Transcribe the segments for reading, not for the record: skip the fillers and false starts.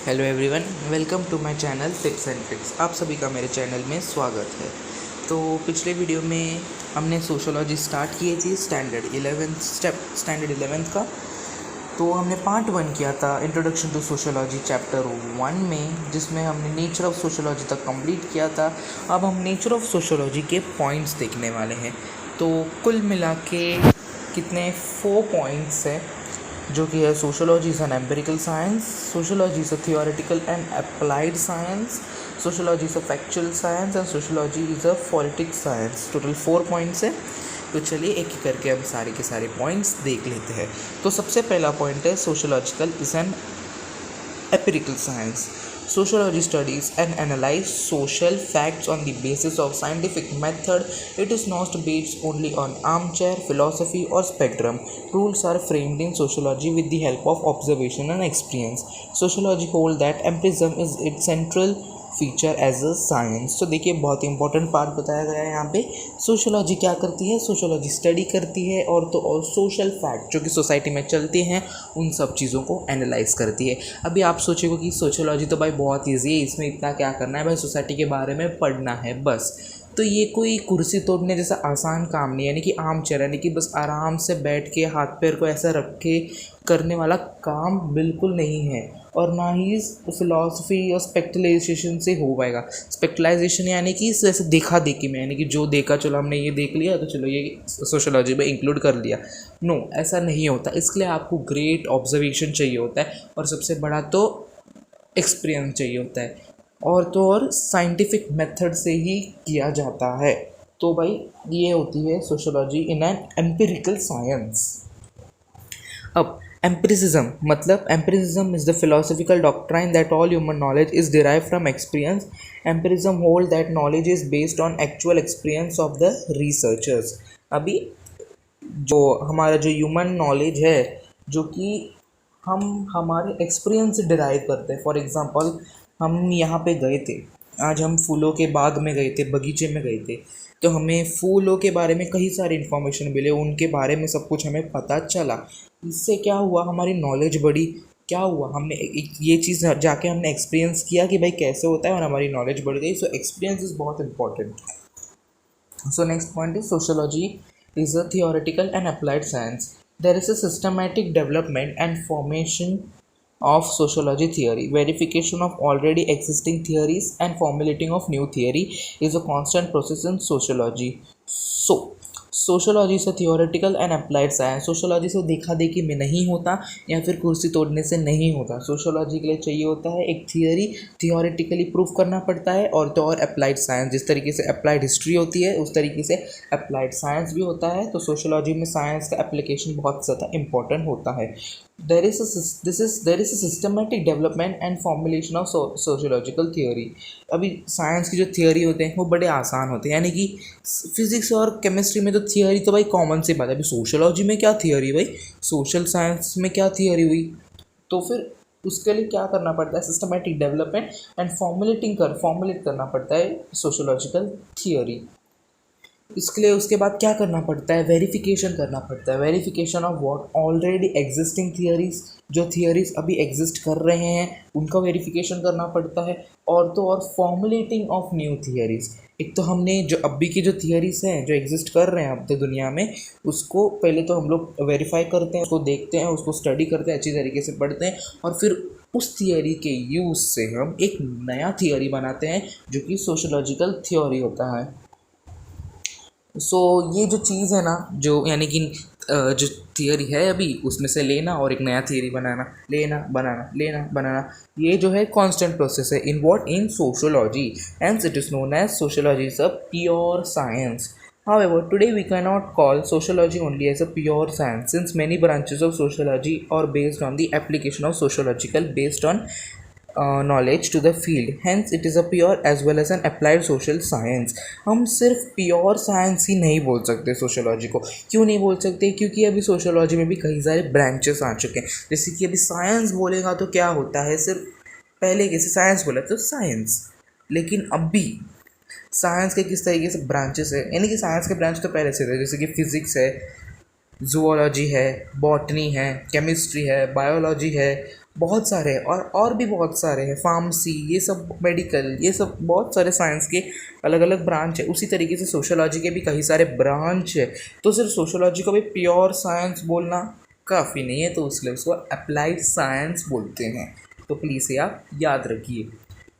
Hello everyone, welcome to my channel tips and tricks. आप सभी का मेरे चैनल में स्वागत है। तो पिछले वीडियो में हमने सोशोलॉजी स्टार्ट की थी स्टैंडर्ड 11th का। तो हमने पार्ट 1 किया था इंट्रोडक्शन टू सोशोलॉजी चैप्टर 1 में, जिसमें हमने नेचर ऑफ सोशोलॉजी तक कंप्लीट किया था। अब हम नेचर ऑफ सोशोलॉजी के पॉइंट्स देखने वाले हैं। तो कुल मिला के कितने 4 पॉइंट्स हैं, जो कि है sociology is N empirical science, sociology is a theoretical and applied science, sociology is a factual science and sociology is a politics science. Total 4 points है। तो चलिए एक एक करके हम सारे के सारे पॉइंट्स देख लेते हैं। तो सबसे पहला पॉइंट है sociological is an empirical science. Sociology studies and analyze social facts on the basis of scientific method. It is not based only on armchair philosophy or spectrum. Rules are framed in sociology with the help of observation and experience. Sociology holds that empirism is its central feature as a science. तो देखिए, बहुत important part बताया गया है यहाँ पे। Sociology क्या करती है? सोशोलॉजी स्टडी करती है और सोशल फैक्ट जो कि सोसाइटी में चलते हैं उन सब चीज़ों को एनालाइज करती है। अभी आप सोचेंगे कि सोशोलॉजी तो भाई बहुत ईजी है, इसमें इतना क्या करना है भाई, सोसाइटी के बारे में पढ़ना है बस। तो ये कोई कुर्सी तोड़ने जैसा आसान काम नहीं है, यानी कि आम चेयर, यानी कि बस आराम से बैठ के हाथ पैर को ऐसा रख के करने वाला काम बिल्कुल नहीं है। और ना ही फिलॉसफी और स्पेक्टलाइजेशन से हो पाएगा। स्पेक्टलाइजेशन यानी कि जैसे देखा देखी में, यानी कि जो देखा चलो हमने ये देख लिया तो चलो ये सोशोलॉजी में इंक्लूड कर लिया। नो, ऐसा नहीं होता। इसके लिए आपको ग्रेट ऑब्जर्वेशन चाहिए होता है और सबसे बड़ा तो एक्सपीरियंस चाहिए होता है, और साइंटिफिक मेथड से ही किया जाता है। तो भाई ये होती है sociology in an empirical science. अब एम्पिरिसिज्म मतलब empiricism is the philosophical doctrine that all human knowledge is derive from experience. Empiricism hold that knowledge is based on actual experience of the researchers. अभी जो हमारा जो human knowledge है, जो कि हम हमारे एक्सपीरियंस से डिराइव करते हैं। फॉर एग्जांपल, हम यहाँ पे गए थे, आज हम फूलों के बाग में गए थे, बगीचे में गए थे, तो हमें फूलों के बारे में कई सारी इन्फॉर्मेशन मिले, उनके बारे में सब कुछ हमें पता चला। इससे क्या हुआ? हमारी नॉलेज बढ़ी। क्या हुआ? हमने ये चीज़ जाके हमने एक्सपीरियंस किया कि भाई कैसे होता है, और हमारी नॉलेज बढ़ गई। सो एक्सपीरियंस इज़ बहुत important. So next point is sociology is a theoretical and applied science. There is a systematic development and formation of sociology theory. Verification of already existing theories and formulating of new theory is a constant process in sociology. So sociology से theoretical and applied science. Sociology से देखा देखी में नहीं होता या फिर कुर्सी तोड़ने से नहीं होता। सोशोलॉजी के लिए चाहिए होता है एक थियोरी, थियोरेटिकली प्रूफ करना पड़ता है, और अप्लाइड साइंस। जिस तरीके से अप्लाइड हिस्ट्री होती है उस तरीके से अप्लाइड साइंस भी होता है। तो सोशोलॉजी में साइंस का एप्लीकेशन बहुत ज़्यादा इंपॉर्टेंट होता है। there is a systematic development and formulation of sociological theory. अभी साइंस की जो थियोरी होते हैं वो बड़े आसान होते हैं, यानी कि फिजिक्स और केमिस्ट्री में तो थियोरी तो भाई कॉमन सी बात है। अभी सोशोलॉजी में क्या थियोरी भाई, सोशल साइंस में क्या थियोरी हुई? तो फिर उसके लिए क्या करना पड़ता है? सिस्टमैटिक डेवलपमेंट एंड फॉर्मुलेट करना पड़ता है सोशोलॉजिकल थियोरी। इसके लिए उसके बाद क्या करना पड़ता है? वेरिफिकेशन करना पड़ता है। Verification of what? Already existing theories. जो थियरीज अभी एग्जिस्ट कर रहे हैं उनका वेरिफिकेशन करना पड़ता है, और फॉर्मुलेटिंग ऑफ न्यू थियरीज। एक तो हमने जो अभी की जो थियरीज हैं जो एग्जिस्ट कर रहे हैं अब तो दुनिया में, उसको पहले तो हम लोग वेरीफाई करते हैं, उसको देखते हैं, उसको स्टडी करते हैं, अच्छी तरीके से पढ़ते हैं, और फिर उस थियरी के यूज़ से हम एक नया थियरी बनाते हैं जो कि सोशोलॉजिकल थियोरी होता है। सो ये जो चीज़ है ना, जो यानी कि जो थियरी है अभी उसमें से लेना और एक नया थियरी बनाना, लेना बनाना, ये जो है कांस्टेंट प्रोसेस है in sociology, and it is known as sociology is a pure science. However, today we cannot call sociology only as a pure science, since many branches of sociology are based on the application of sociological based on knowledge to the field. Hence it is a pure as well as an applied social science. हम सिर्फ pure science ही नहीं बोल सकते sociology को। क्यों नहीं बोल सकते? क्योंकि अभी सोशोलॉजी में भी कई सारे ब्रांचेस आ चुके हैं। जैसे कि अभी साइंस बोलेगा तो क्या होता है, सिर्फ पहले कैसे साइंस बोला तो साइंस, लेकिन अभी साइंस के किस तरीके से ब्रांचेस है, यानी कि साइंस के ब्रांच तो पहले से थे, जैसे कि फिजिक्स है, जूलॉजी है, बॉटनी है, केमिस्ट्री है, बायोलॉजी है, बहुत सारे हैं और भी बहुत सारे हैं, फार्मेसी, ये सब मेडिकल, ये सब बहुत सारे साइंस के अलग अलग ब्रांच है। उसी तरीके से सोशोलॉजी के भी कई सारे ब्रांच है। तो सिर्फ सोशोलॉजी को भी प्योर साइंस बोलना काफ़ी नहीं है, तो इसलिए उसको अप्लाइड साइंस बोलते हैं। तो प्लीज़ ये आप याद रखिए।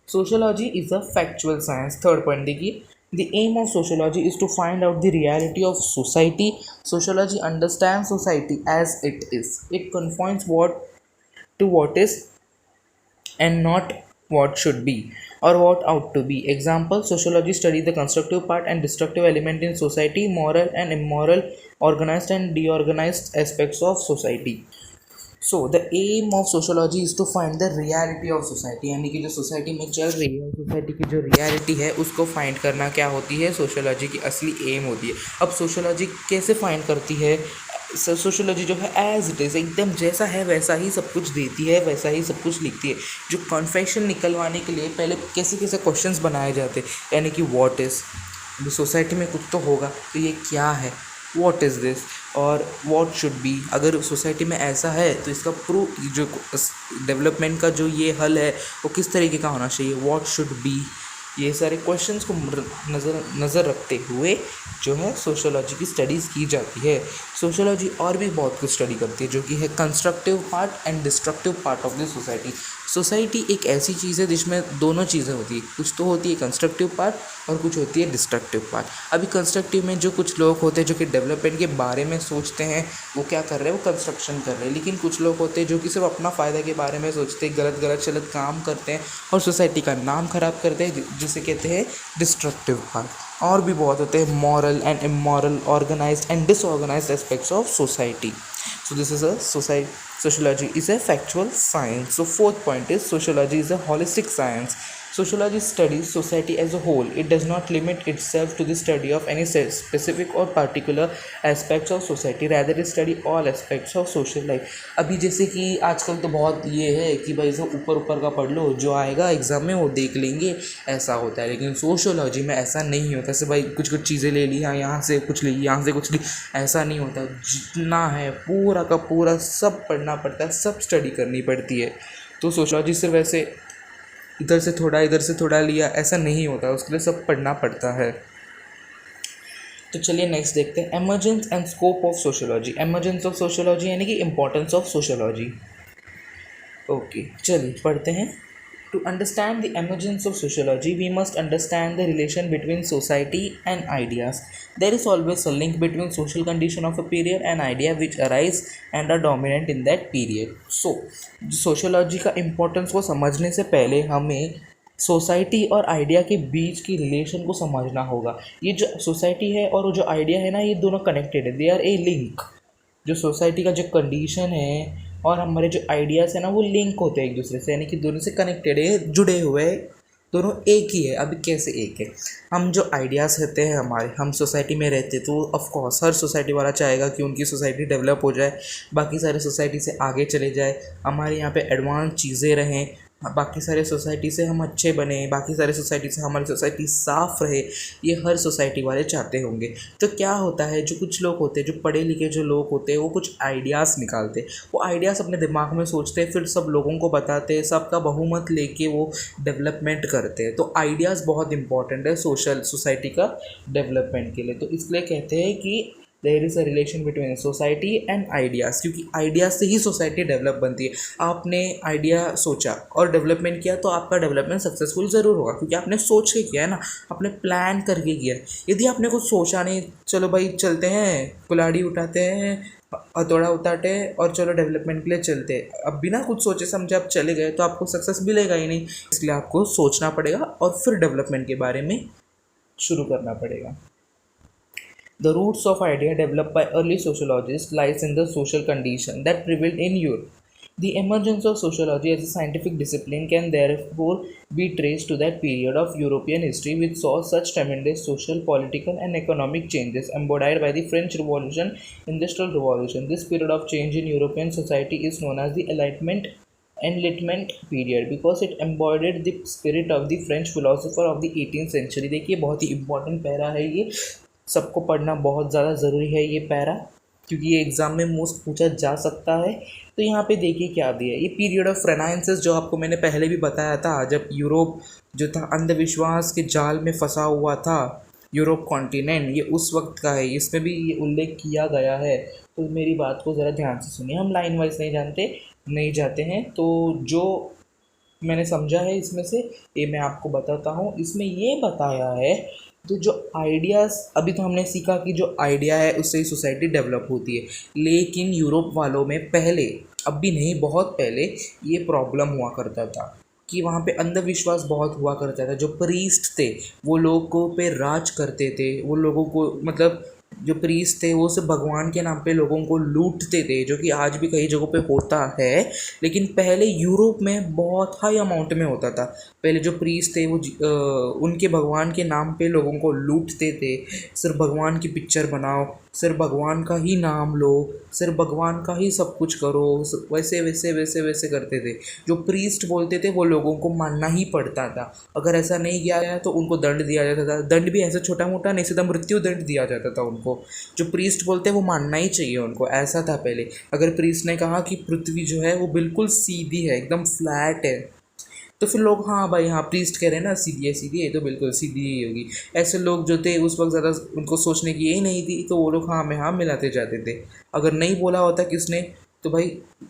Sociology is a factual science. Third point देखिए, the aim of sociology is to find out the reality of society. Sociology understands society as it is. It confines what is and not what should be or what ought to be. Example, sociology studies the constructive part and destructive element in society, moral and immoral, organized and deorganized aspects of society. So the aim of sociology is to find the reality of society, यानी कि जो society में चल रही है, society की जो reality है उसको फाइंड करना क्या होती है, सोशोलॉजी की असली एम होती है। अब सोशोलॉजी कैसे फाइंड करती है? सोशोलॉजी जो है एज इट इज़, एकदम जैसा है वैसा ही सब कुछ देती है, वैसा ही सब कुछ लिखती है। जो कन्फेशन निकलवाने के लिए पहले कैसे कैसे क्वेश्चंस बनाए जाते हैं, यानी कि व्हाट इज़, सोसाइटी में कुछ तो होगा, तो ये क्या है, व्हाट इज़ दिस, और व्हाट शुड बी। अगर सोसाइटी में ऐसा है तो इसका प्रूफ, जो डेवलपमेंट का जो ये हल है वो किस तरीके का होना चाहिए, व्हाट शुड बी। ये सारे क्वेश्चंस को नज़र रखते हुए जो है सोशोलॉजी की स्टडीज़ की जाती है। सोशोलॉजी और भी बहुत कुछ स्टडी करती है, जो कि है constructive part and destructive part of the society. Society एक ऐसी चीज़ है जिसमें दोनों चीज़ें होती है, कुछ तो होती है कंस्ट्रक्टिव पार्ट और कुछ होती है डिस्ट्रक्टिव पार्ट। अभी कंस्ट्रक्टिव में जो कुछ लोग होते हैं जो कि डेवलपमेंट के बारे में सोचते हैं, वो क्या कर रहे हैं, वो कंस्ट्रक्शन कर रहे हैं। लेकिन कुछ लोग होते हैं जो कि सिर्फ अपना फ़ायदा के बारे में सोचते हैं, गलत गलत काम करते हैं और सोसाइटी का नाम ख़राब करते हैं, जिसे कहते हैं डिस्ट्रक्टिव पार्ट। और भी बहुत होते हैं moral and immoral, organised and disorganised aspects of society. So this is a sociology is a factual science. So fourth point is sociology is a holistic science. Sociology studies society as a whole. It does not limit itself to the study of any specific or particular aspects of society. Rather, it study all aspects of social life. अभी जैसे कि आजकल तो बहुत ये है कि भाई सब ऊपर ऊपर का पढ़ लो, जो आएगा एग्ज़ाम में वो देख लेंगे, ऐसा होता है। लेकिन सोशोलॉजी में ऐसा नहीं होता। ऐसे भाई कुछ कुछ चीज़ें ले ली, यहाँ से कुछ ली, यहाँ से कुछ ली, ऐसा नहीं होता। जितना है पूरा का पूरा सब पढ़ना पड़ता है, सब स्टडी करनी पड़ती है। तो सोशोलॉजी सिर्फ ऐसे इधर से थोड़ा लिया, ऐसा नहीं होता, उसके लिए सब पढ़ना पड़ता है। तो चलिए नेक्स्ट देखते हैं, emergence and scope of sociology. Emergence of sociology यानी कि इम्पोर्टेंस ऑफ सोशोलॉजी। ओके, चलिए पढ़ते हैं। To understand the emergence of sociology, we must understand the relation between society and ideas. There is always a link between social condition of a period and idea which arise and are dominant in that period. So, sociology का importance को समझने से पहले हमें society और idea के बीच की relation को समझना होगा। ये जो सोसाइटी है और जो आइडिया है ना, ये दोनों कनेक्टेड है, दे आर ए लिंक। जो सोसाइटी का जो कंडीशन है और हमारे जो आइडियाज़ है ना, वो लिंक होते हैं एक दूसरे से, यानी कि दोनों से कनेक्टेड है, जुड़े हुए हैं, दोनों एक ही है। अभी कैसे एक है, हम जो आइडियाज़ रहते हैं हमारे, हम सोसाइटी में रहते हैं, तो ऑफ कोर्स हर सोसाइटी वाला चाहेगा कि उनकी सोसाइटी डेवलप हो जाए, बाकी सारे सोसाइटी से आगे चले जाए, हमारे यहाँ पे एडवांस चीज़ें रहें, बाकी सारे सोसाइटी से हम अच्छे बने, बाकी सारे सोसाइटी से हमारी सोसाइटी साफ़ रहे, ये हर सोसाइटी वाले चाहते होंगे। तो क्या होता है, जो कुछ लोग होते हैं, जो पढ़े लिखे जो लोग होते हैं, वो कुछ आइडियाज़ निकालते हैं, वो आइडियाज़ अपने दिमाग में सोचते हैं, फिर सब लोगों को बताते हैं, सबका बहुमत लेके वो डेवलपमेंट करते हैं। तो आइडियाज़ बहुत इंपॉर्टेंट है सोसाइटी का डेवलपमेंट के लिए। तो इसलिए कहते हैं कि there is a relation between society and ideas, क्योंकि आइडियाज़ से ही सोसाइटी डेवलप बनती है। आपने आइडिया सोचा और डेवलपमेंट किया तो आपका डेवलपमेंट सक्सेसफुल ज़रूर होगा, क्योंकि आपने सोच के किया है ना, आपने प्लान करके किया है। यदि आपने कुछ सोचा नहीं, चलो भाई चलते हैं, कुल्हाड़ी उठाते हैं, हथौड़ा उठाते और चलो डेवलपमेंट के लिए चलते हैं, अब बिना कुछ सोचे समझे आप चले गए तो आपको सक्सेस मिलेगा ही नहीं। इसलिए आपको सोचना पड़ेगा और फिर डेवलपमेंट के बारे में शुरू करना पड़ेगा। The roots of idea developed by early sociologists lies in the social condition that prevailed in Europe. The emergence of sociology as a scientific discipline can therefore be traced to that period of European history which saw such tremendous social, political and economic changes embodied by the French Revolution, Industrial Revolution. This period of change in European society is known as the Enlightenment period because it embodied the spirit of the French philosopher of the 18th century. देखिए बहुत ही important para है ये, सबको पढ़ना बहुत ज़्यादा ज़रूरी है ये पैरा। क्योंकि ये एग्ज़ाम में मोस्ट पूछा जा सकता है। तो यहाँ पे देखिए क्या दिया है, ये पीरियड ऑफ रेनाइंसेस जो आपको मैंने पहले भी बताया था, जब यूरोप जो था अंधविश्वास के जाल में फंसा हुआ था, यूरोप कॉन्टिनेंट, ये उस वक्त का है, इसमें भी ये उल्लेख किया गया है। तो मेरी बात को ज़रा ध्यान से सुनिए, हम लाइन वाइज नहीं जाते हैं। तो जो मैंने समझा है इसमें से, ये मैं आपको बताता हूँ। इसमें ये बताया है तो जो आइडियाज़, अभी तो हमने सीखा कि जो आइडिया है उससे ही सोसाइटी डेवलप होती है, लेकिन यूरोप वालों में पहले, अब भी नहीं बहुत पहले, ये प्रॉब्लम हुआ करता था कि वहाँ पे अंधविश्वास बहुत हुआ करता था। जो प्रीस्ट थे वो लोगों पे राज करते थे, वो लोगों को मतलब जो प्रीस्ट थे वो सिर्फ भगवान के नाम पे लोगों को लूटते थे, जो कि आज भी कई जगहों पे होता है, लेकिन पहले यूरोप में बहुत हाई अमाउंट में होता था। पहले जो प्रीस्ट थे वो उनके भगवान के नाम पे लोगों को लूटते थे। सिर्फ भगवान की पिक्चर बनाओ, सिर्फ भगवान का ही नाम लो, सिर्फ भगवान का ही सब कुछ करो, वैसे वैसे वैसे वैसे करते थे। जो प्रीस्ट बोलते थे वो लोगों को मानना ही पड़ता था। अगर ऐसा नहीं किया गया तो उनको दंड दिया जाता था। दंड भी ऐसा छोटा मोटा नहीं, सीधा मृत्यु दंड दिया जाता था उनको। जो प्रीस्ट बोलते हैं वो मानना ही चाहिए उनको, ऐसा था पहले। अगर प्रीस्ट ने कहा कि पृथ्वी जो है वो बिल्कुल सीधी है, एकदम फ्लैट है, तो फिर लोग, हाँ भाई हाँ प्रीस्ट कह रहे हैं ना सीधी है तो बिल्कुल सीधी ही होगी। ऐसे लोग जो थे उस वक्त ज़्यादा उनको सोचने की यही नहीं थी, तो वो लोग हाँ में हाँ मिलाते जाते थे। अगर नहीं बोला होता किसने तो भाई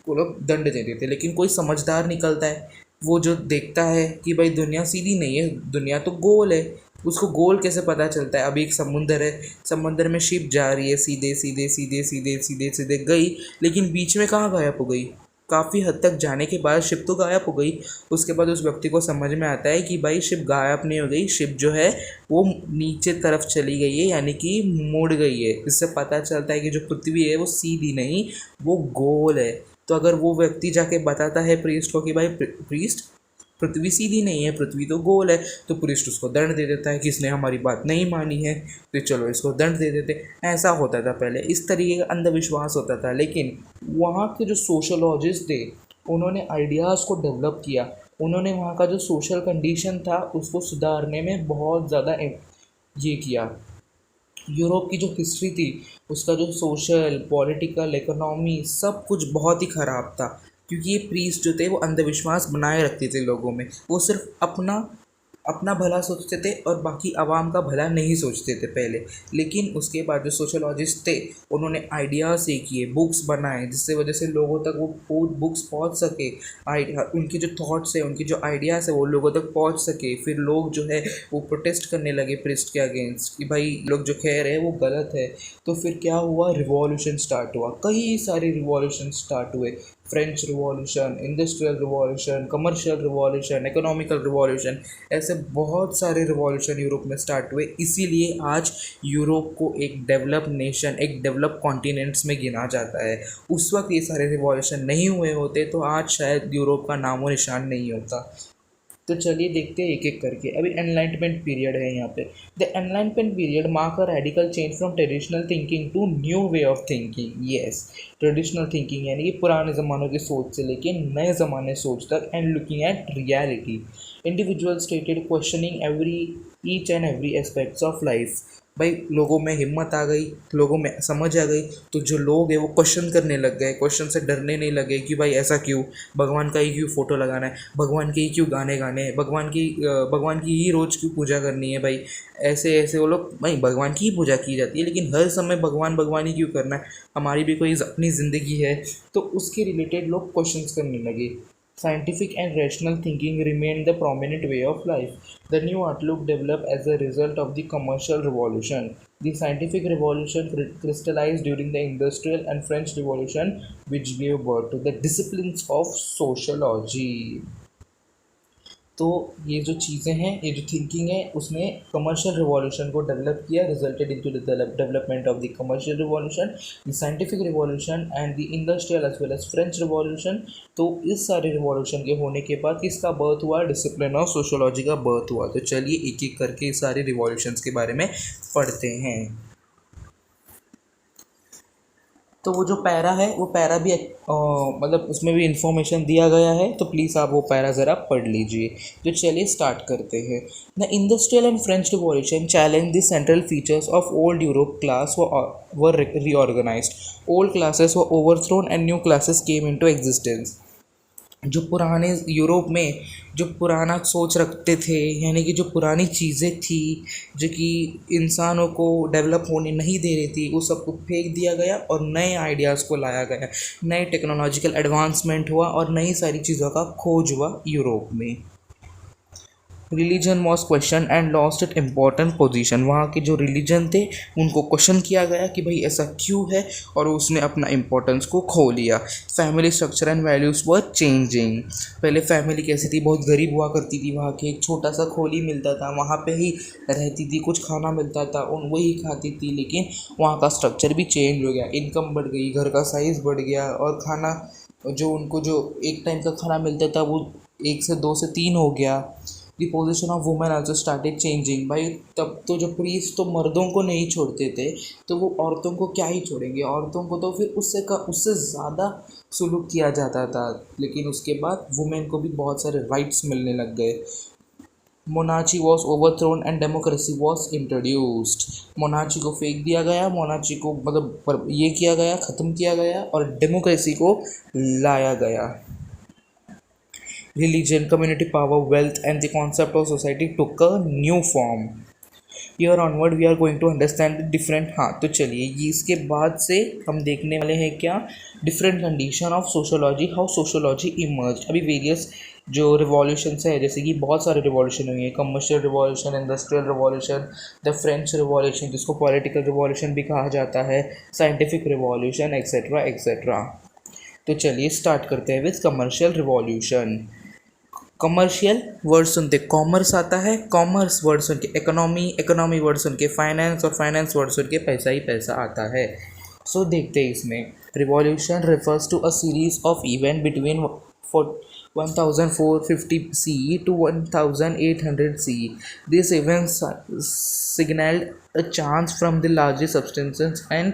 वो लोग दंड देते थे। लेकिन कोई समझदार निकलता है, वो जो देखता है कि भाई दुनिया सीधी नहीं है, दुनिया तो गोल है। उसको गोल कैसे पता चलता है? अभी एक समुंदर है, समुंदर में शिप जा रही है, सीधे सीधे सीधे सीधे सीधे सीधे गई, लेकिन बीच में कहाँ गायब हो गई? काफ़ी हद तक जाने के बाद शिप तो गायब हो गई। उसके बाद उस व्यक्ति को समझ में आता है कि भाई शिप गायब नहीं हो गई, शिप जो है वो नीचे तरफ चली गई है, यानी कि मुड़ गई है। इससे पता चलता है कि जो पृथ्वी है वो सीधी नहीं, वो गोल है। तो अगर वो व्यक्ति जाके बताता है प्रीस्ट को कि भाई प्रीस्ट पृथ्वी सीधी नहीं है, पृथ्वी तो गोल है, तो प्रीस्ट उसको दंड दे देता है कि इसने हमारी बात नहीं मानी है, तो चलो इसको दंड दे देते। ऐसा होता था पहले, इस तरीके का अंधविश्वास होता था। लेकिन वहाँ के जो सोशोलॉजिस्ट थे उन्होंने आइडियाज़ को डेवलप किया, उन्होंने वहाँ का जो सोशल कंडीशन था उसको सुधारने में बहुत ज़्यादा ये किया। यूरोप की जो हिस्ट्री थी, उसका जो सोशल, पॉलिटिकल, इकोनॉमी सब कुछ बहुत ही ख़राब था, क्योंकि ये प्रीस्ट जो थे वो अंधविश्वास बनाए रखते थे लोगों में। वो सिर्फ अपना अपना भला सोचते थे और बाकी आवाम का भला नहीं सोचते थे पहले। लेकिन उसके बाद जो सोशोलॉजिस्ट थे उन्होंने आइडियाज़ ये किए, बुक्स बनाए, जिससे वजह से लोगों तक वो बुक्स पहुंच सके। उनके जो थॉट्स है, उनकी जो आइडियाज़ है वो लोगों तक पहुंच सके। फिर लोग जो है वो प्रोटेस्ट करने लगे प्रीस्ट के अगेंस्ट कि भाई लोग जो कह रहे हैं वो गलत है। तो फिर क्या हुआ, रिवॉल्यूशन स्टार्ट हुआ, कई सारे रिवॉल्यूशन स्टार्ट हुए। French revolution, industrial revolution, commercial revolution, economical revolution, ऐसे बहुत सारे रिवॉल्यूशन यूरोप में स्टार्ट हुए। इसीलिए आज यूरोप को एक डेवलप नेशन, एक डेवलप कॉन्टिनेंट्स में गिना जाता है। उस वक्त ये सारे रिवॉल्यूशन नहीं हुए होते तो आज शायद यूरोप का नामो निशान नहीं होता। तो चलिए देखते हैं एक एक करके। अभी एनलाइटमेंट पीरियड है यहाँ पे। The enlightenment period mark a radical change from traditional thinking to new way of thinking. Yes, traditional thinking यानी कि पुराने ज़मानों की सोच से लेके नए ज़माने सोच तक, and looking at reality. Individual stated questioning every each and every aspects of life. भाई लोगों में हिम्मत आ गई, लोगों में समझ आ गई, तो जो लोग हैं वो क्वेश्चन करने लग गए, क्वेश्चन से डरने नहीं लगे कि भाई ऐसा क्यों, भगवान का ही क्यों फ़ोटो लगाना है, भगवान के ही क्यों गाने गाने हैं, भगवान की ही रोज़ क्यों पूजा करनी है। भाई ऐसे ऐसे वो लोग, भाई भगवान की ही पूजा की जाती है, लेकिन हर समय भगवान भगवान ही क्यों करना है, हमारी भी कोई अपनी ज़िंदगी है। तो उसके रिलेटेड लोग क्वेश्चंस करने लगे। Scientific and rational thinking remained the prominent way of life. The new outlook developed as a result of the commercial revolution. The scientific revolution crystallized during the Industrial and French Revolution, which gave birth to the disciplines of sociology. तो ये जो चीज़ें हैं, ये जो thinking है, उसने commercial revolution को डेवलप किया, resulted into the development of the commercial revolution, the scientific revolution and the industrial as well as French revolution. तो इस सारे रिवॉल्यूशन के होने के बाद किसका बर्थ हुआ? डिसिप्लिन ऑफ सोशोलॉजी का बर्थ हुआ। तो चलिए एक एक करके इस सारे रिवॉल्यूशंस के बारे में पढ़ते हैं। तो वो जो पैरा है वो पैरा भी मतलब उसमें भी इंफॉर्मेशन दिया गया है, तो प्लीज़ आप वो पैरा ज़रा पढ़ लीजिए। तो चलिए स्टार्ट करते हैं। The industrial and French revolution challenge the central features of old Europe class were reorganized. Old classes were overthrown and new classes came into existence. जो पुराने यूरोप में जो पुराना सोच रखते थे, यानी कि जो पुरानी चीज़ें थी जो कि इंसानों को डेवलप होने नहीं दे रही थी, वो सबको फेंक दिया गया और नए आइडियाज़ को लाया गया। नए टेक्नोलॉजिकल एडवांसमेंट हुआ और नई सारी चीज़ों का खोज हुआ यूरोप में। Religion was question and lost it important position. वहाँ के जो रिलीजन थे उनको क्वेश्चन किया गया कि भाई ऐसा क्यों है, और उसने अपना इम्पोर्टेंस को खो लिया। Family structure and values were changing. पहले फैमिली कैसी थी, बहुत गरीब हुआ करती थी, वहाँ के एक छोटा सा खोली मिलता था, वहाँ पे ही रहती थी, कुछ खाना मिलता था उन वही खाती थी। लेकिन वहाँ का स्ट्रक्चर भी चेंज हो गया, इनकम बढ़ गई, घर का साइज़ बढ़ गया, और खाना जो उनको जो एक टाइम का खाना मिलता था वो 1 से 2 से 3 हो गया। The position of women also started changing. भाई तब तो जो प्रीस्ट तो मर्दों को नहीं छोड़ते थे, तो वो औरतों को क्या ही छोड़ेंगे, औरतों को तो फिर उससे ज़्यादा सुलूक किया जाता था। लेकिन उसके बाद वुमेन को भी बहुत सारे राइट्स मिलने लग गए। Monarchy was overthrown and democracy was introduced. Monarchy को फेंक दिया गया, मोनार्ची को मतलब ये किया गया, ख़त्म किया गया, और डेमोक्रेसी को लाया गया। Religion, community power, wealth, and the concept of society took a new form. Here onward we are going to understand the different। हाँ तो चलिए ये इसके बाद से हम देखने वाले हैं क्या, different condition of sociology, how sociology emerge. अभी वेरियस जो रिवॉल्यूशंस है, जैसे कि बहुत सारे रिवॉल्यूशन हुए हैं, commercial revolution, industrial revolution, the French revolution जिसको पॉलिटिकल रिवॉल्यूशन भी कहा जाता है, साइंटिफिक रिवॉल्यूशन, एक्सेट्रा एक्सेट्रा। तो चलिए स्टार्ट करते हैं with commercial revolution. Commercial word सुन के कॉमर्स आता है, कॉमर्स वर्ड सुन के इकोनॉमी, इकोनॉमी वर्ड सुन के फाइनेंस, और फाइनेंस वर्ड सुन के पैसा ही पैसा आता है। सो देखते हैं इसमें। Revolution refers to a series of event between 1450 CE to 1800 CE. These events signaled a change from the largest substances and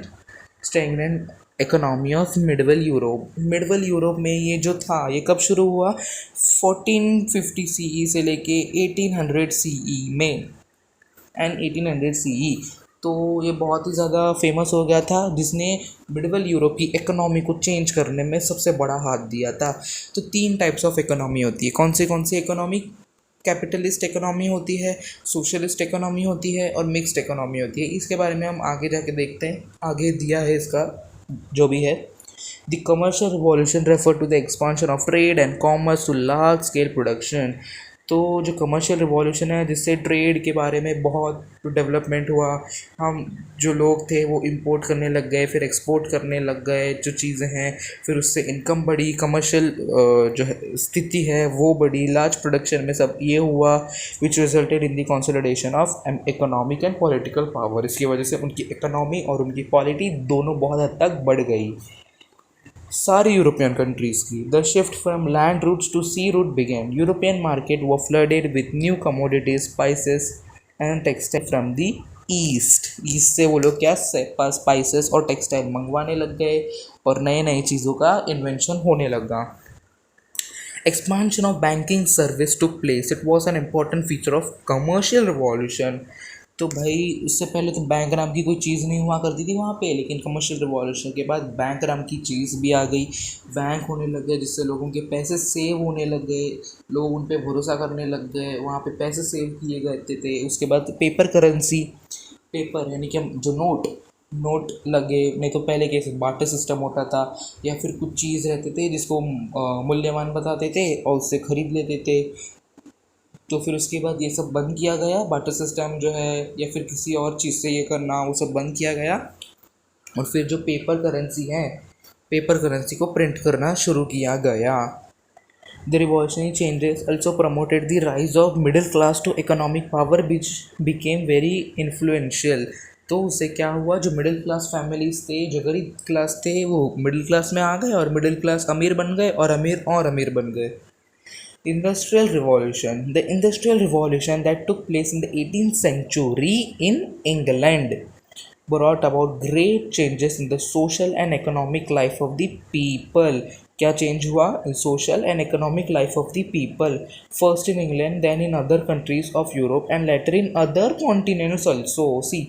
stagnant economy of medieval Europe. Medieval Europe में ये जो था ये कब शुरू हुआ, 1450 CE से लेके 1800 CE में, एंड 1800 CE तो ये बहुत ही ज़्यादा फेमस हो गया था, जिसने मिडवल यूरोप की इकोनॉमी को चेंज करने में सबसे बड़ा हाथ दिया था। तो 3 टाइप्स ऑफ इकोनॉमी होती है। कौन सी इकोनॉमी? कैपिटलिस्ट इकोनॉमी होती है, सोशलिस्ट इकोनॉमी होती है, और मिक्स्ड इकोनॉमी होती है। इसके बारे में हम आगे जाके देखते हैं, आगे दिया है इसका जो भी है। The commercial revolution refer to the expansion of trade and commerce to large scale production. तो जो कमर्शियल रिवॉल्यूशन है, जिससे ट्रेड के बारे में बहुत डेवलपमेंट हुआ, हम जो लोग थे वो इंपोर्ट करने लग गए, फिर एक्सपोर्ट करने लग गए जो चीज़ें हैं, फिर उससे इनकम बढ़ी, कमर्शियल जो है स्थिति है वो बढ़ी, लार्ज प्रोडक्शन में सब ये हुआ, विच resulted in the consolidation of economic and political power. इसकी वजह से उनकी इकोनॉमी और उनकी पॉलिटी दोनों बहुत हद तक बढ़ गई सारी यूरोपियन कंट्रीज़ की। The shift from land routes to sea route begin. European market वो flooded with new commodities, spices and textile from the east. East से वो लोग क्या स्पाइसेस और टेक्सटाइल मंगवाने लग गए, और नए नए चीज़ों का इन्वेंशन होने लगा। Expansion of banking service took place. It was an important feature of commercial revolution. तो भाई उससे पहले तो बैंक नाम की कोई चीज़ नहीं हुआ करती थी वहाँ पे, लेकिन कमर्शियल रिवॉल्यूशन के बाद बैंक नाम की चीज़ भी आ गई, बैंक होने लग गए, जिससे लोगों के पैसे सेव होने लग गए, लोग उन पे भरोसा करने लग गए, वहाँ पे पैसे सेव किए गए थे। उसके बाद पेपर करेंसी, पेपर यानी कि जो नोट लगे, नहीं तो पहले कैसे बार्टर सिस्टम होता था, या फिर कुछ चीज़ रहते थे जिसको मूल्यवान बताते थे और उससे ख़रीद लेते थे। तो फिर उसके बाद ये सब बंद किया गया, बार्टर सिस्टम जो है या फिर किसी और चीज़ से ये करना, वो सब बंद किया गया। और फिर जो पेपर करेंसी है, पेपर करेंसी को प्रिंट करना शुरू किया गया। The revolutionary changes also promoted the rise of middle class to economic power which became very influential। तो उससे क्या हुआ, जो मिडिल क्लास फैमिलीज थे, जो गरीब क्लास थे, वो मिडिल क्लास में आ गए, और मिडिल क्लास अमीर बन गए, और अमीर बन गए। Industrial Revolution. The Industrial Revolution that took place in the 18th century in England। brought about great changes in the social and economic life of the people. क्या चेंज हुआ in social and economic life of the people, first in England, then in other countries of Europe and later in other continents also. See,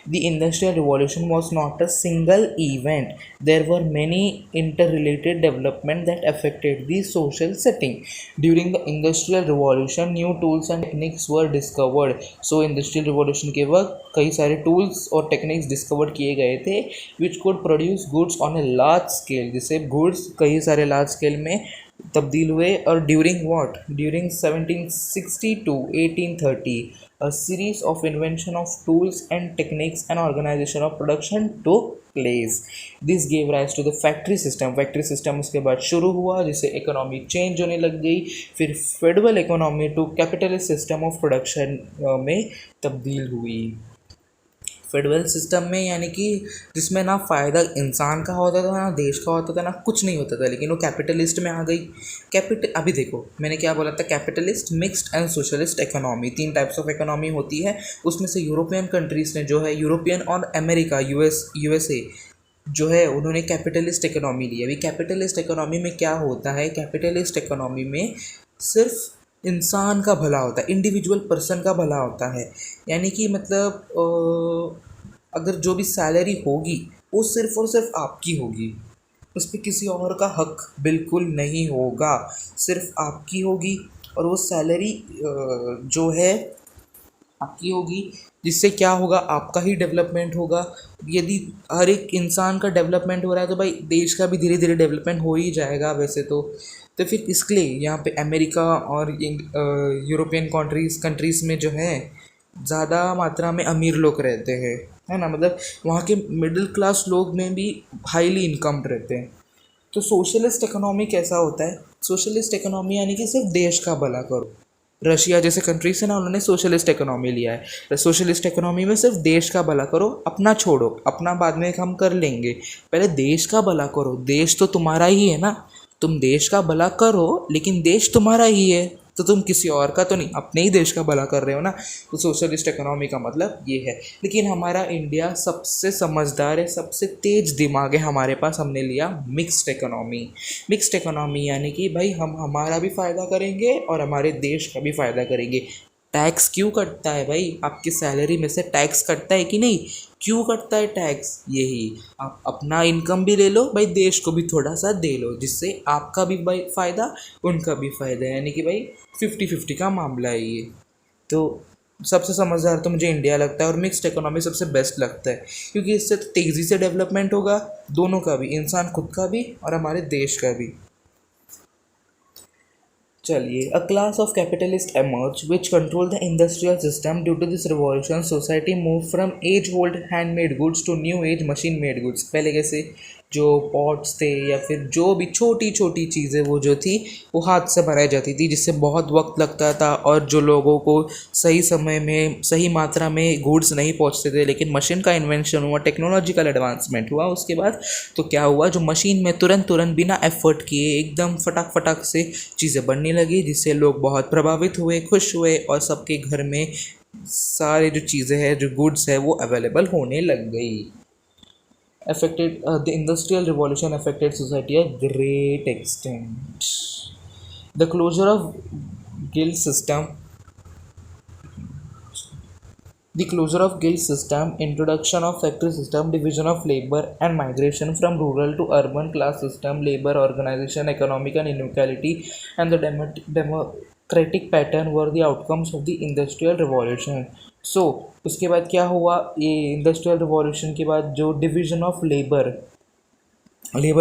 the industrial revolution was not a single event. There were many interrelated development that affected the social setting. During the industrial revolution, new tools and techniques were discovered. So industrial revolution के वक्त कई सारे tools और techniques discovered किए गए थे which could produce goods on a large scale. जिससे goods कई सारे large scale में तब्दील हुए. और during what, during 1760 to 1830 a series of invention of tools and techniques and organization of production took place. This gave rise to the factory system. Factory system उसके बाद शुरू हुआ जिससे इकोनॉमी चेंज होने लग गई. फिर federal economy to capitalist system of production में तब्दील हुई. फेडरल सिस्टम में यानी कि जिसमें ना फ़ायदा इंसान का होता था, ना देश का होता था, ना कुछ नहीं होता था, लेकिन वो कैपिटलिस्ट में आ गई. अभी देखो मैंने क्या बोला था, capitalist, mixed and socialist economy, 3 types of economy होती है. उसमें से यूरोपियन कंट्रीज़ ने जो है, यूरोपियन और अमेरिका, यूएसए जो है, उन्होंने कैपिटलिस्ट इकोनॉमी ली. अभी कैपिटलिस्ट इकोनॉमी में क्या होता है, कैपिटलिस्ट इकोनॉमी में सिर्फ इंसान का भला होता है, इंडिविजुअल पर्सन का भला होता है. यानी कि मतलब अगर जो भी सैलरी होगी वो सिर्फ़ और सिर्फ आपकी होगी, उस पर किसी और का हक बिल्कुल नहीं होगा, सिर्फ आपकी होगी. और वो सैलरी जो है आपकी होगी, जिससे क्या होगा, आपका ही डेवलपमेंट होगा. यदि हर एक इंसान का डेवलपमेंट हो रहा है तो भाई देश का भी धीरे धीरे डेवलपमेंट हो ही जाएगा वैसे तो फिर इसके लिए यहाँ पे अमेरिका और यूरोपियन कंट्रीज़ में जो है ज़्यादा मात्रा में अमीर लोग रहते हैं, है ना. मतलब वहाँ के मिडिल क्लास लोग में भी हाईली इनकम रहते हैं. तो सोशलिस्ट इकोनॉमी कैसा होता है, सोशलिस्ट इकोनॉमी यानी कि सिर्फ देश का भला करो. रशिया जैसे कंट्रीज है ना, उन्होंने सोशलिस्ट इकोनॉमी लिया है. सोशलिस्ट इकोनॉमी में सिर्फ देश का भला करो, अपना छोड़ो, अपना बाद में हम कर लेंगे, पहले देश का भला करो. देश तो तुम्हारा ही है ना, तुम देश का भला करो, लेकिन देश तुम्हारा ही है तो तुम किसी और का तो नहीं, अपने ही देश का भला कर रहे हो ना. तो सोशलिस्ट इकोनॉमी का मतलब ये है. लेकिन हमारा इंडिया सबसे समझदार है, सबसे तेज दिमाग है हमारे पास, हमने लिया मिक्स्ड इकोनॉमी. मिक्स्ड इकोनॉमी यानी कि भाई हम हमारा भी फ़ायदा करेंगे और हमारे देश का भी फ़ायदा करेंगे. टैक्स क्यों कटता है भाई, आपकी सैलरी में से टैक्स कटता है कि नहीं, क्यों कटता है टैक्स, यही आप अपना इनकम भी ले लो भाई, देश को भी थोड़ा सा दे लो, जिससे आपका भी भाई फ़ायदा, उनका भी फ़ायदा, यानी कि भाई 50-50 का मामला है ये. तो सबसे समझदार तो मुझे इंडिया लगता है और मिक्स्ड इकोनॉमी सबसे बेस्ट लगता है, क्योंकि इससे तेज़ी से डेवलपमेंट होगा दोनों का भी, इंसान खुद का भी और हमारे देश का भी. चलिए, a class of capitalist emerge which control the industrial system. Due to this revolution society move from age old handmade goods to new age machine made goods. पहले कैसे जो पॉट्स थे या फिर जो भी छोटी छोटी चीज़ें वो जो थी वो हाथ से बनाई जाती थी, जिससे बहुत वक्त लगता था और जो लोगों को सही समय में सही मात्रा में गुड्स नहीं पहुंचते थे. लेकिन मशीन का इन्वेंशन हुआ, टेक्नोलॉजिकल एडवांसमेंट हुआ उसके बाद, तो क्या हुआ, जो मशीन में तुरंत बिना एफर्ट किए एकदम फटाक से चीज़ें बनने लगी, जिससे लोग बहुत प्रभावित हुए, खुश हुए और सबके घर में सारे जो चीज़ें हैं, जो गुड्स है वो अवेलेबल होने लग गई. Affected the industrial revolution affected society a great extent. The closure of guild system, introduction of factory system, division of labor and migration from rural to urban, class system, labor organization, economic and inequality and the democratic pattern were the outcomes of the industrial revolution. सो उसके बाद क्या हुआ, ये industrial revolution के बाद जो division of labour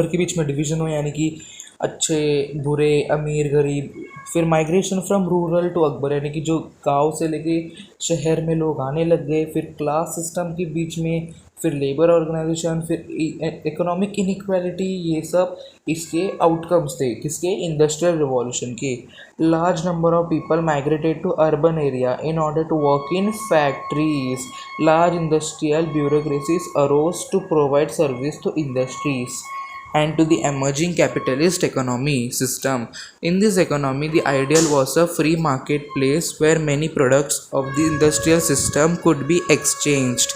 के बीच में डिवीज़न हो, यानी कि अच्छे बुरे, अमीर गरीब. फिर migration from rural to urban, यानी कि जो गांव से लेके शहर में लोग आने लग गए. फिर क्लास सिस्टम के बीच में, फिर लेबर ऑर्गेनाइजेशन, फिर इकोनॉमिक इनइक्वालिटी, ये सब इसके आउटकम्स थे किसके, इंडस्ट्रियल रिवॉल्यूशन के. Large number of people migrated to urban area in order to work in factories. Large industrial bureaucracies arose to provide service to industries. and to the emerging capitalist economy system. In this economy, the ideal was a free marketplace where many products of the industrial system could be exchanged.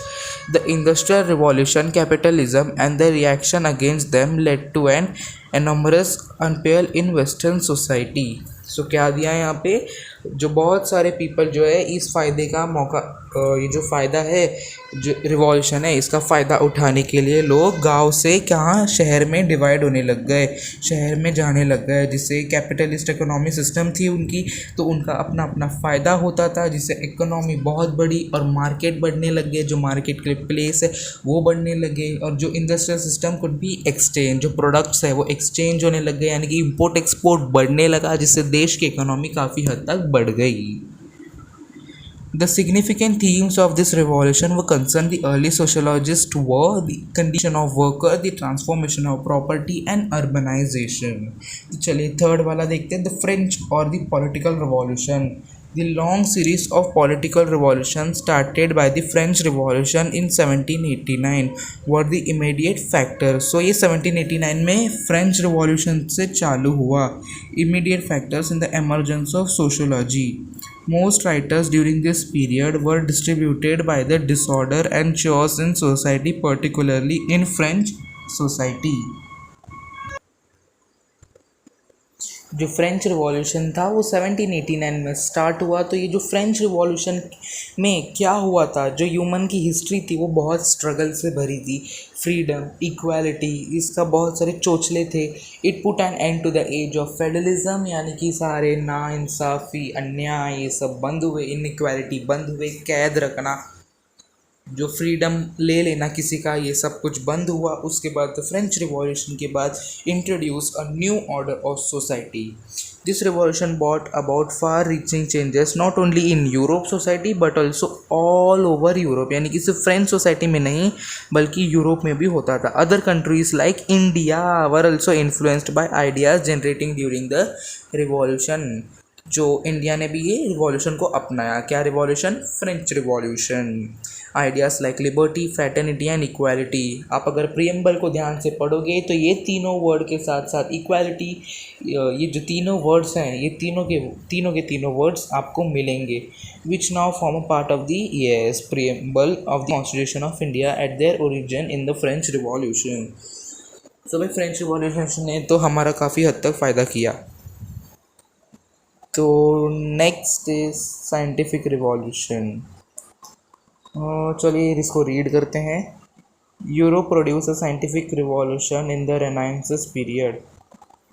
The Industrial Revolution, capitalism, and the reaction against them led to an enormous upheaval in Western society. सो क्या दिया है यहाँ पे, जो बहुत सारे people जो है इस फ़ायदे का मौका, ये जो फ़ायदा है, जो रिवॉल्यूशन है, इसका फ़ायदा उठाने के लिए लोग गांव से कहाँ शहर में डिवाइड होने लग गए, शहर में जाने लग गए, जिससे कैपिटलिस्ट इकोनॉमी सिस्टम थी उनकी, तो उनका अपना अपना फ़ायदा होता था, जिससे इकोनॉमी बहुत बड़ी और मार्केट बढ़ने लग गए, जो मार्केट के प्लेस है वो बढ़ने लगे, और जो इंडस्ट्रियल सिस्टम कुड भी एक्सचेंज, जो प्रोडक्ट्स है वो एक्सचेंज होने लग गए, यानी कि इम्पोर्ट एक्सपोर्ट बढ़ने लगा, जिससे देश की इकोनॉमी काफ़ी हद तक बढ़ गई. The significant themes of this revolution were concerned. The early sociologists were the condition of worker, the transformation of property and urbanization. तो चलिए थर्ड वाला देखते हैं, the French or the political revolution. The long series of political revolutions started by the French Revolution in 1789 were the immediate factors. So ये 1789 में French Revolution से चालू हुआ. Immediate factors in the emergence of sociology. Most writers during this period were distributed by the disorder and chaos in society, particularly in French society. जो French revolution था वो 1789 में start हुआ. तो ये जो फ्रेंच रिवॉल्यूशन में क्या हुआ था, जो ह्यूमन की हिस्ट्री थी वो बहुत स्ट्रगल से भरी थी. फ्रीडम, इक्वालिटी, इसका बहुत सारे चोचले थे. It put an end to the age of federalism, यानी कि सारे नाइंसाफ़ी, अन्याय, ये सब बंद हुए, इनइक्वालिटी बंद हुए, कैद रखना, जो फ्रीडम ले लेना किसी का, ये सब कुछ बंद हुआ. उसके बाद फ्रेंच रिवॉल्यूशन के बाद introduce a new order of society. This revolution bought about far reaching changes not only in Europe society but also all over Europe, यानी कि सिर्फ फ्रेंच सोसाइटी में नहीं बल्कि यूरोप में भी होता था. Other countries like India were also influenced by ideas generating during the revolution. जो इंडिया ने भी ये रिवॉल्यूशन को अपनाया. क्या revolution? French revolution. Ideas like liberty, fraternity and equality. आप अगर प्रियम्बल को ध्यान से पढ़ोगे तो ये तीनों वर्ड के साथ साथ इक्वालिटी, ये जो तीनों वर्ड्स हैं, ये तीनों वर्ड्स आपको मिलेंगे. Which now form a part of the preamble of the constitution of India at there origin in the French revolution. तो भाई फ्रेंच रिवॉल्यूशन ने तो हमारा काफ़ी हद तक फ़ायदा किया. तो नेक्स्ट इज साइंटिफिक रिवॉल्यूशन. चलिए इसको रीड करते हैं. Europe produce a scientific revolution in the renaissance period.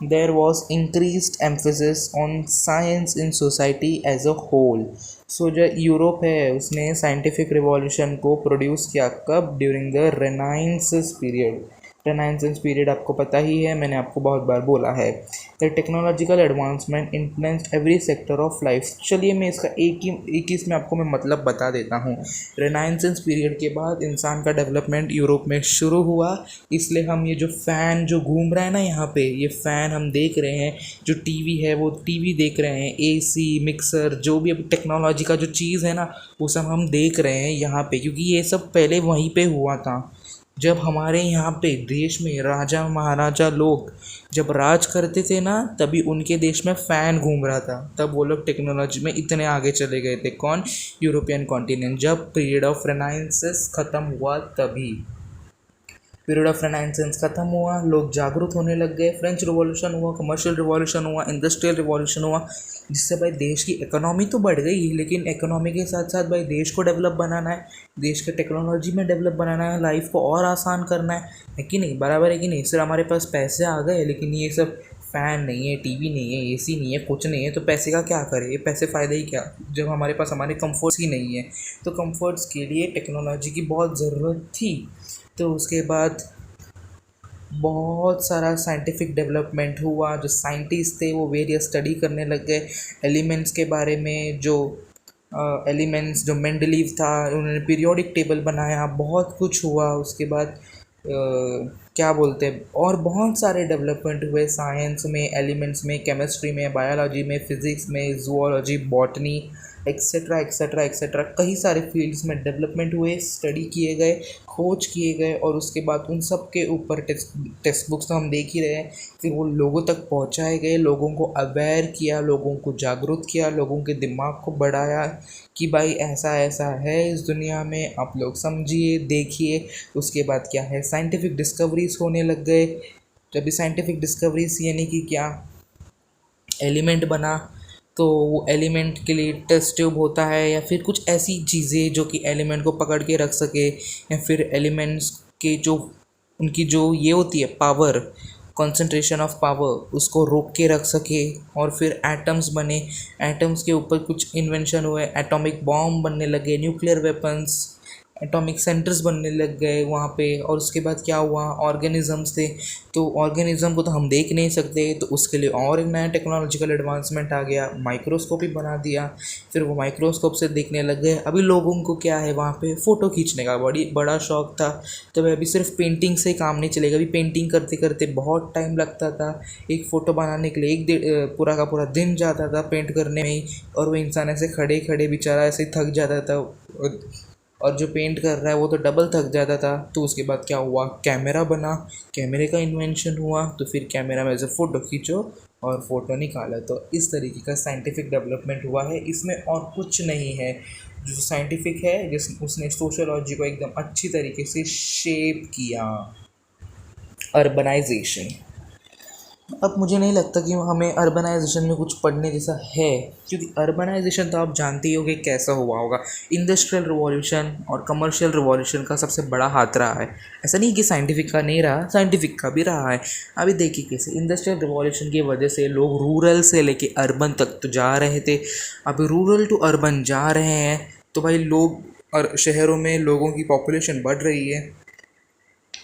There was increased emphasis on science in society as a whole. So जो यूरोप है उसने साइंटिफिक रिवॉल्यूशन को प्रोड्यूस किया. कब? During the renaissance period. Renaissance period आपको पता ही है, मैंने आपको बहुत बार बोला है. The technological advancement influenced every sector of life. चलिए मैं इसका एक इसमें आपको मैं मतलब बता देता हूँ. रेनाइंसेंस पीरियड के बाद इंसान का डेवलपमेंट यूरोप में शुरू हुआ. इसलिए हम ये जो फ़ैन जो घूम रहा है ना यहाँ पे, ये फ़ैन हम देख रहे हैं, जो टीवी है वो टीवी देख रहे हैं, एसी, मिक्सर, जो भी अभी टेक्नोलॉजी का जो चीज़ है ना वो सब हम देख रहे हैं यहाँ पे, क्योंकि ये सब पहले वहीं पे हुआ था. जब हमारे यहाँ पे देश में राजा महाराजा लोग जब राज करते थे ना, तभी उनके देश में फ़ैन घूम रहा था. तब वो लोग टेक्नोलॉजी में इतने आगे चले गए थे. कौन? European continent. जब पीरियड ऑफ रेनाइंसेंस ख़त्म हुआ, तभी पीरियड ऑफ रेनाइंसेंस ख़त्म हुआ, लोग जागरूक होने लग गए. फ्रेंच रिवॉल्यूशन हुआ, कमर्शियल रिवॉल्यूशन हुआ, इंडस्ट्रियल रिवॉल्यूशन हुआ, जिससे भाई देश की इकोनॉमी तो बढ़ गई, लेकिन इकोनॉमी के साथ साथ भाई देश को डेवलप बनाना है, देश के टेक्नोलॉजी में डेवलप बनाना है, लाइफ को और आसान करना है कि नहीं? बराबर है कि नहीं? सिर्फ हमारे पास पैसे आ गए, लेकिन ये सब फ़ैन नहीं है, टीवी नहीं है, एसी नहीं है, कुछ नहीं है, तो पैसे का क्या करें? ये पैसे फ़ायदा ही क्या जब हमारे पास हमारे कंफर्ट्स ही नहीं है. तो कंफर्ट्स के लिए टेक्नोलॉजी की बहुत ज़रूरत थी. तो उसके बाद बहुत सारा साइंटिफिक डेवलपमेंट हुआ. जो साइंटिस्ट थे वो वेरियस स्टडी करने लग गए एलिमेंट्स के बारे में. जो एलिमेंट्स जो मेंडलीव था, उन्होंने पीरियोडिक टेबल बनाया, बहुत कुछ हुआ. उसके बाद क्या बोलते हैं, और बहुत सारे डेवलपमेंट हुए साइंस में, एलिमेंट्स में, केमिस्ट्री में, बायोलॉजी में, फिज़िक्स में, zoology, botany, etcetera etcetera etcetera कई सारे फील्ड्स में डेवलपमेंट हुए, स्टडी किए गए, खोज किए गए, और उसके बाद उन सब के ऊपर टेक्स्ट बुक्स तो हम देख ही रहे हैं, फिर वो लोगों तक पहुंचाए गए, लोगों को अवेयर किया, लोगों को जागरूक किया, लोगों के दिमाग को बढ़ाया कि भाई ऐसा ऐसा है इस दुनिया में, आप लोग समझिए, देखिए। उसके बाद क्या है, साइंटिफिक डिस्कवरीज होने लग गए। जब साइंटिफिक डिस्कवरीज यानी कि क्या, एलिमेंट बना, तो वो एलिमेंट के लिए टेस्ट ट्यूब होता है, या फिर कुछ ऐसी चीज़ें जो कि एलिमेंट को पकड़ के रख सके, या फिर एलिमेंट्स के जो उनकी जो ये होती है पावर, कंसंट्रेशन ऑफ पावर, उसको रोक के रख सके। और फिर एटम्स बने, एटम्स के ऊपर कुछ इन्वेंशन हुए, एटॉमिक बॉम्ब बनने लगे, न्यूक्लियर वेपन्स, एटॉमिक सेंटर्स बनने लग गए वहाँ पे। और उसके बाद क्या हुआ, ऑर्गेनिजम्स थे, तो ऑर्गेनिज्म को तो हम देख नहीं सकते, तो उसके लिए और एक नया टेक्नोलॉजिकल एडवांसमेंट आ गया, माइक्रोस्कोप ही बना दिया। फिर वो माइक्रोस्कोप से देखने लग गए। अभी लोगों को क्या है, वहाँ पे फ़ोटो खींचने का बड़ा शौक था, तो अभी सिर्फ पेंटिंग से काम नहीं चलेगा। अभी पेंटिंग करते करते बहुत टाइम लगता था, एक फ़ोटो बनाने के लिए पूरा का पूरा दिन जाता था पेंट करने में ही, और वो इंसान ऐसे खड़े खड़े बेचारा ऐसे थक जाता था, और जो पेंट कर रहा है वो तो डबल थक जाता था। तो उसके बाद क्या हुआ, कैमरा बना, कैमरे का इन्वेंशन हुआ, तो फिर कैमरा में से फ़ोटो खींचो और फ़ोटो निकाला। तो इस तरीके का साइंटिफिक डेवलपमेंट हुआ है, इसमें और कुछ नहीं है। जो साइंटिफिक है, जिस उसने सोशियोलॉजी को एकदम अच्छी तरीके से शेप किया। अर्बनाइजेशन, अब मुझे नहीं लगता कि हमें अर्बनाइजेशन में कुछ पढ़ने जैसा है, क्योंकि अर्बनाइजेशन तो आप जानते ही होगे कैसा हुआ होगा। इंडस्ट्रियल रिवॉल्यूशन और कमर्शियल रिवॉल्यूशन का सबसे बड़ा हाथ रहा है। ऐसा नहीं कि साइंटिफिक का नहीं रहा, साइंटिफिक का भी रहा है। अभी देखिए कैसे इंडस्ट्रियल रिवॉल्यूशन की वजह से लोग रूरल से लेके अर्बन तक तो जा रहे थे, अब रूरल टू अर्बन जा रहे हैं, तो भाई लोग और शहरों में लोगों की पॉपुलेशन बढ़ रही है,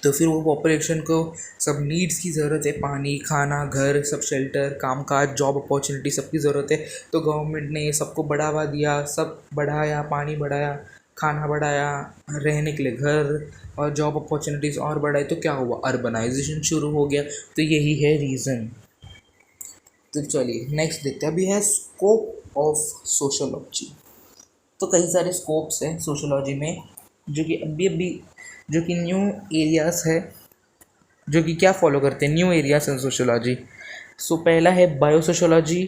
तो फिर वो पॉपुलेशन को सब नीड्स की ज़रूरत है, पानी, खाना, घर, सब शेल्टर, कामकाज, जॉब अपॉर्चुनिटी, सबकी ज़रूरत है। तो गवर्नमेंट ने सबको बढ़ावा दिया, सब बढ़ाया, पानी बढ़ाया, खाना बढ़ाया, रहने के लिए घर और जॉब अपॉर्चुनिटीज़ और बढ़ाई, तो क्या हुआ, अर्बनाइजेशन शुरू हो गया। तो यही है रीज़न। तो चलिए नेक्स्ट देखते हैं। अभी है स्कोप ऑफ सोशोलॉजी। तो कई सारे स्कोप्स हैं सोशोलॉजी में, जो कि अभी जो कि न्यू एरियाज़ है, जो कि क्या फॉलो करते हैं, new areas in sociology. So पहला है biosociology,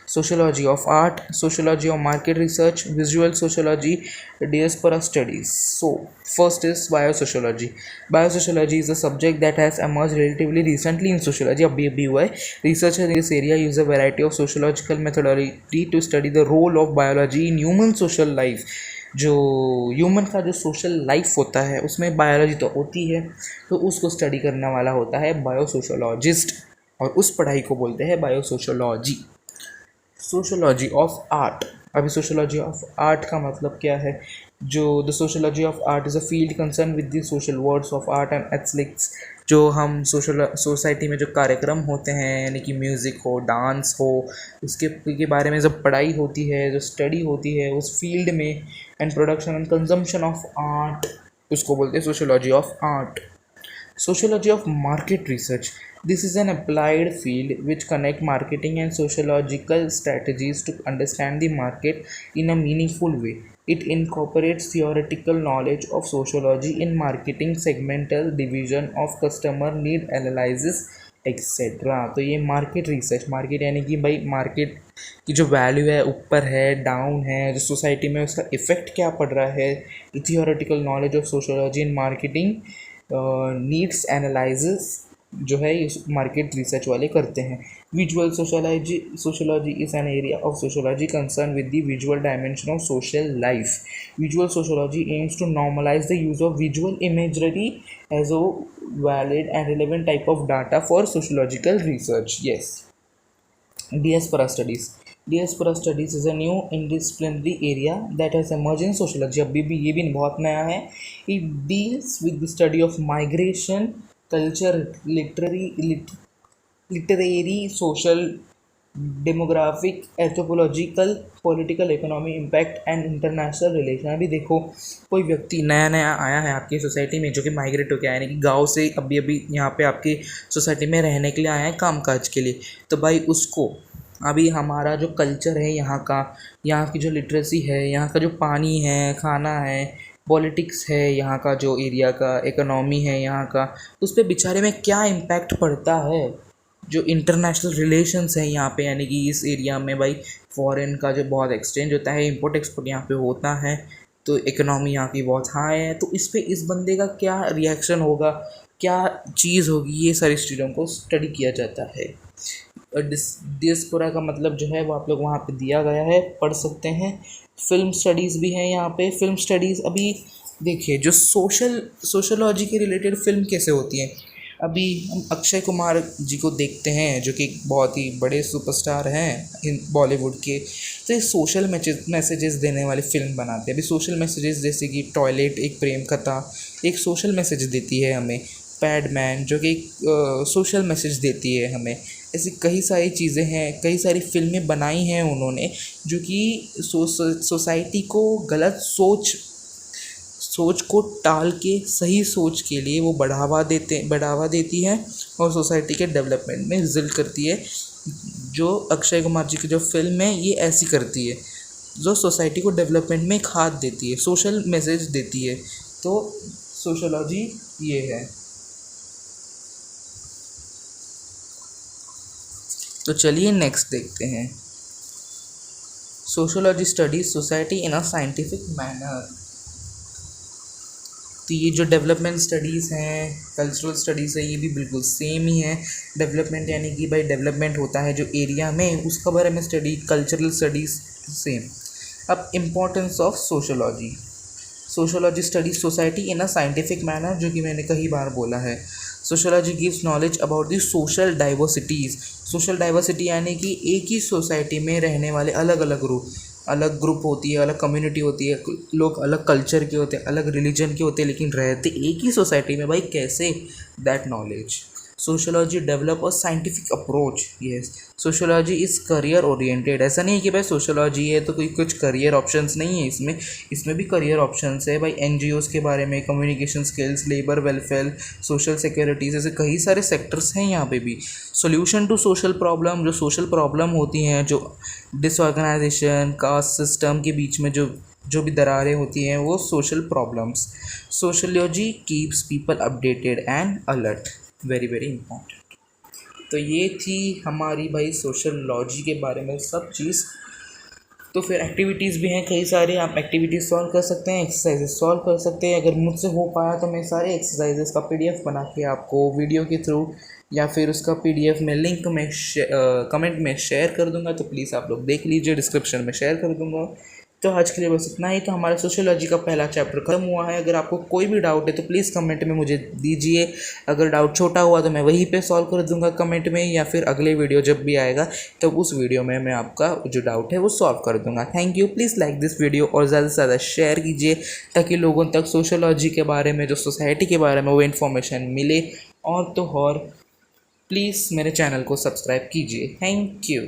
sociology of art, sociology of market research, visual sociology, diaspora studies. So first is biosociology. Biosociology is a subject that has emerged relatively recently in sociology, अभी हुआ है। Researchers in this area use a variety of sociological methodology to study the role of biology in human social life. जो human का जो social life होता है उसमें biology तो होती है, तो उसको स्टडी करने वाला होता है बायोसोशोलॉजिस्ट, और उस पढ़ाई को बोलते हैं बायोसोशोलॉजी। Sociology of art. अभी सोशोलॉजी ऑफ आर्ट का मतलब क्या है, जो the sociology of art is a field concern with the social words of art and athletics. जो हम सोसाइटी में जो कार्यक्रम होते हैं, यानी कि म्यूज़िक हो, डांस हो, उसके के बारे में जब पढ़ाई होती है, जो स्टडी होती है उस फील्ड में, and production and consumption of art, उसको बोलते हैं sociology of art. Sociology of market research. This is an applied field which connect marketing and sociological strategies to understand the market in a meaningful way. It incorporates theoretical knowledge of sociology in marketing, segmental division of customer need analysis, etcetera. तो ये market research, market यानी कि भाई market की जो value है, ऊपर है, डाउन है, जो सोसाइटी में उसका इफ़ेक्ट क्या पड़ रहा है, theoretical knowledge of sociology in marketing needs analysis जो है ये मार्केट रिसर्च वाले करते हैं। Visual sociology is an area of sociology concern with the visual dimension of social life. Visual sociology aims to normalise the use of visual imagery as a valid and relevant type of data for sociological research. Yes. Diaspora studies. Diaspora studies is a new interdisciplinary area that has emerged in sociology. अभी भी ये भी बहुत नया है। It deals with the study of migration, culture, literary, social, demographic, anthropological, political, economy, impact and international relation। अभी देखो कोई व्यक्ति नया नया आया है आपकी सोसाइटी में, जो कि माइग्रेट होकर आया, यानी कि गांव से अभी यहाँ पे आपकी सोसाइटी में रहने के लिए आया है कामकाज के लिए, तो भाई उसको अभी हमारा जो कल्चर है यहाँ का, यहाँ की जो लिटरेसी है, यहाँ का जो पानी है, खाना है, पॉलिटिक्स है, यहाँ का जो एरिया का इकोनॉमी है यहाँ का, उस पर बेचारे में क्या इम्पैक्ट पड़ता है। जो इंटरनेशनल रिलेशंस है यहाँ पे, यानी कि इस एरिया में भाई फॉरेन का जो बहुत एक्सचेंज होता है, इंपोर्ट एक्सपोर्ट यहाँ पे होता है, तो इकोनॉमी यहाँ की बहुत हाई है। तो इस पे इस बंदे का क्या रिएक्शन होगा, क्या चीज़ होगी, ये सारी चीज़ों को स्टडी किया जाता है। डिस्पोरा का मतलब जो है वो आप लोग वहाँ पे दिया गया है, पढ़ सकते हैं। फिल्म स्टडीज़ भी हैं यहाँ पे। फिल्म स्टडीज़ अभी देखिए, जो सोशोलॉजी के रिलेटेड फिल्म कैसे होती हैं, अभी हम अक्षय कुमार जी को देखते हैं जो कि बहुत ही बड़े सुपरस्टार हैं बॉलीवुड के। तो ये सोशल मैसेजेस देने वाली फ़िल्म बनाते हैं। अभी सोशल मैसेजेस जैसे कि टॉयलेट एक प्रेम कथा एक सोशल मैसेज देती है हमें। पैडमैन जो कि एक सोशल मैसेज देती है हमें। ऐसी कई सारी चीज़ें हैं, कई सारी फ़िल्में बनाई हैं उन्होंने जो कि सोसाइटी को गलत सोच को टाल के सही सोच के लिए वो बढ़ावा देती है और सोसाइटी के डेवलपमेंट में रिजल्ट करती है। जो अक्षय कुमार जी की जो फिल्म है ये ऐसी करती है, जो सोसाइटी को डेवलपमेंट में एक हाथ देती है, सोशल मैसेज देती है। तो सोशोलॉजी ये है। तो चलिए नेक्स्ट देखते हैं। Sociology studies society in a scientific manner. तो ये जो डेवलपमेंट स्टडीज़ हैं, कल्चरल स्टडीज़ है, ये भी बिल्कुल सेम ही है। डेवलपमेंट यानी कि भाई डेवलपमेंट होता है जो एरिया में, उसका बारे में स्टडी। Cultural studies same. अब importance of sociology. Sociology studies society in a scientific manner, जो कि मैंने कई बार बोला है। Sociology gives knowledge about the social diversities. Social diversity यानी कि एक ही सोसाइटी में रहने वाले अलग ग्रुप होती है, अलग कम्युनिटी होती है, लोग अलग कल्चर के होते हैं, अलग रिलीजन के होते हैं, लेकिन रहते एक ही सोसाइटी में। भाई कैसे, दैट नॉलेज। सोशोलॉजी डेवलप और scientific approach. Yes, sociology is career oriented. ऐसा नहीं है कि भाई सोशोलॉजी है तो कोई कुछ करियर ऑप्शंस नहीं है इसमें भी करियर ऑप्शंस है भाई। एनजीओज़ के बारे में, communication skills, labour welfare, social securities, ऐसे कई सारे सेक्टर्स हैं यहाँ पे भी। सोल्यूशन टू सोशल प्रॉब्लम, जो सोशल प्रॉब्लम होती हैं, जो डिसऑर्गेनाइजेशन, कास्ट सिस्टम के बीच में जो भी दरारें होती हैं, वो social problems. Sociology keeps people updated and alert. Very very important. तो ये थी हमारी भाई सोशोलॉजी के बारे में सब चीज़। तो फिर एक्टिविटीज़ भी हैं कई सारे, आप एक्टिविटीज़ सॉल्व कर सकते हैं, एक्सरसाइजेस सॉल्व कर सकते हैं। अगर मुझसे हो पाया तो मैं सारे एक्सरसाइजेस का पीडीएफ बना के आपको वीडियो के थ्रू या फिर उसका पीडीएफ में लिंक में कमेंट में शेयर कर दूंगा। तो प्लीज़ आप लोग देख लीजिए, डिस्क्रिप्शन में शेयर कर दूंगा। तो आज के लिए बस इतना ही। तो हमारा सोशोलॉजी का पहला चैप्टर खत्म हुआ है। अगर आपको कोई भी डाउट है तो प्लीज़ कमेंट में मुझे दीजिए। अगर डाउट छोटा हुआ तो मैं वहीं पे सॉल्व कर दूंगा कमेंट में, या फिर अगले वीडियो जब भी आएगा तो उस वीडियो में मैं आपका जो डाउट है वो सॉल्व कर दूंगा। Thank you. Please like this video और ज़्यादा से ज़्यादा शेयर कीजिए ताकि लोगों तक सोशोलॉजी के बारे में, जो सोसाइटी के बारे में, वो इन्फॉर्मेशन मिले। और तो और प्लीज़ मेरे चैनल को सब्सक्राइब कीजिए। Thank you.